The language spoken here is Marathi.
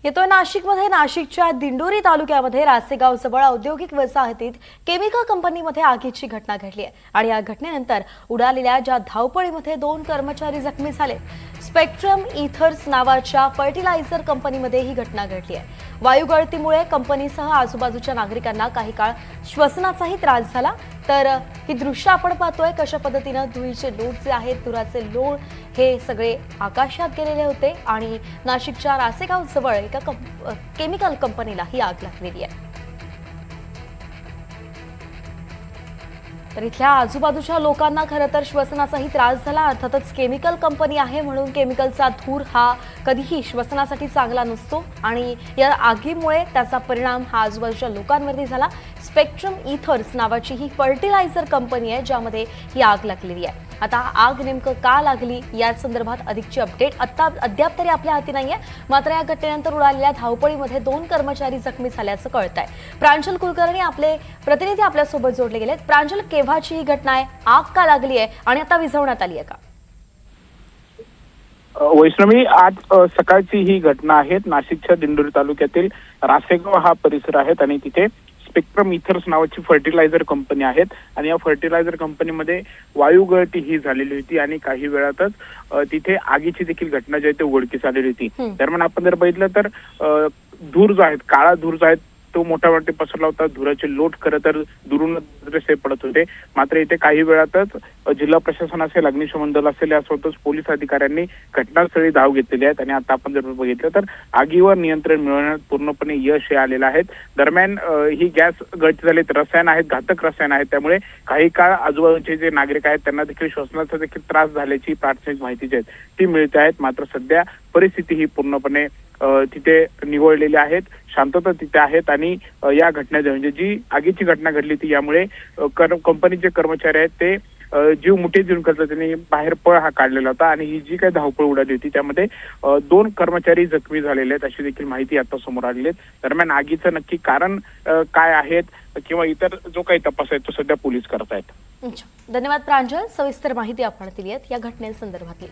येतोय नाशिकमध्ये नाशिकच्या दिंडोरी तालुक्यामध्ये रासेगाव जवळ औद्योगिक वसाहतीत केमिकल कंपनीमध्ये आगीची घटना घडली आहे आणि या घटनेनंतर उडालेल्या ज्या धावपळीमध्ये 2 कर्मचारी जखमी झाले। स्पेक्ट्रम इथर्स नावाच्या फर्टिलायझर कंपनीमध्ये ही घटना घडली आहे। वायुगळतीमुळे कंपनीसह आजूबाजूच्या नागरिकांना काही काळ श्वसनाचाही त्रास झाला। तर ही दृश्य आपण पाहतोय कशा पद्धतीने धुळीचे लोट जे आहेत, धुराचे लोट हे सगळे आकाशात गेलेले होते आणि नाशिकच्या रासेगाव जवळ एका केमिकल कंपनीला ही आग लागलेली आहे। तर इथल्या आजूबाजूच्या लोकांना खरं तर श्वसनाचाही त्रास झाला। अर्थातच केमिकल कंपनी आहे म्हणून केमिकलचा धूर हा कधीही श्वसनासाठी चांगला नसतो आणि या आगीमुळे त्याचा परिणाम हा आजूबाजूच्या लोकांवरती झाला। स्पेक्ट्रम इथर्स नावाची ही फर्टिलायझर कंपनी आहे ज्यामध्ये ही आग लागलेली आहे। आता आग नेमकं का लागली या संदर्भात अधिकची अपडेट अद्याप तरी आपल्या हाती नाहीये। मात्र या घटनेनंतर उडालेल्या धावपळीमध्ये 2 कर्मचारी जखमी झाल्याचं कळतंय। प्रांजल कुलकर्णी आपले प्रतिनिधी आपल्यासोबत जोडले गेलेत। प्रांजल, केव्हाची ही घटना आहे, आग का लागली आहे आणि आता विझवण्यात आली आहे का? वैष्णवी, आज सकाळची ही घटना आहे। नाशिकच्या दिंडोरी तालुक्यातील रासेगाव हा परिसर आहे आणि तिथे स्पेक्ट्रम इथर्स नावाची फर्टिलायझर कंपनी आहेत आणि या फर्टिलायझर कंपनीमध्ये वायुगळती ही झालेली होती आणि काही वेळातच तिथे आगीची देखील घटना जी आहे ती उघडकीस आलेली होती। दरम्यान आपण जर बघितलं तर धूर जो आहे, काळा धूर जो आहे तो मोठ्या मोठे पसरला होता। धुराचे लोट खरं तर दुरून दृश्य पडत होते। मात्र इथे काही वेळातच जिल्हा प्रशासन असेल, अग्निशमन दल असेल यासोबतच पोलीस अधिकाऱ्यांनी घटनास्थळी धाव घेतलेली आहेत आणि आता आपण जर बघितलं तर आगीवर नियंत्रण मिळवण्यात पूर्णपणे यश आलेलं आहे। दरम्यान ही गॅस गळती झाली, रसायन आहेत, घातक रसायन आहेत, त्यामुळे काही काळ आजूबाजूचे जे नागरिक आहेत त्यांना देखील श्वसनाचा देखील त्रास झाल्याची प्राथमिक माहिती जी आहे ती मिळते आहे। मात्र सध्या परिस्थिती ही पूर्णपणे तिथे निवळलेली आहेत, शांतता तिथे आहेत आणि या घटना म्हणजे जी आगीची घटना घडली ती यामुळे कंपनीचे कर्मचारी आहेत ते जीव मुठीत घेऊन करतात, त्यांनी बाहेर पळ हा काढलेला होता आणि ही जी काही धावपळ उडाली होती त्यामध्ये 2 कर्मचारी जखमी झालेले आहेत अशी देखील माहिती आता समोर आलेली आहे। दरम्यान आगीचं नक्की कारण काय आहेत किंवा इतर जो काही तपास आहे तो सध्या पोलीस करतायत। धन्यवाद प्रांजल, सविस्तर माहिती आपण दिली आहे या घटनेसंदर्भातली।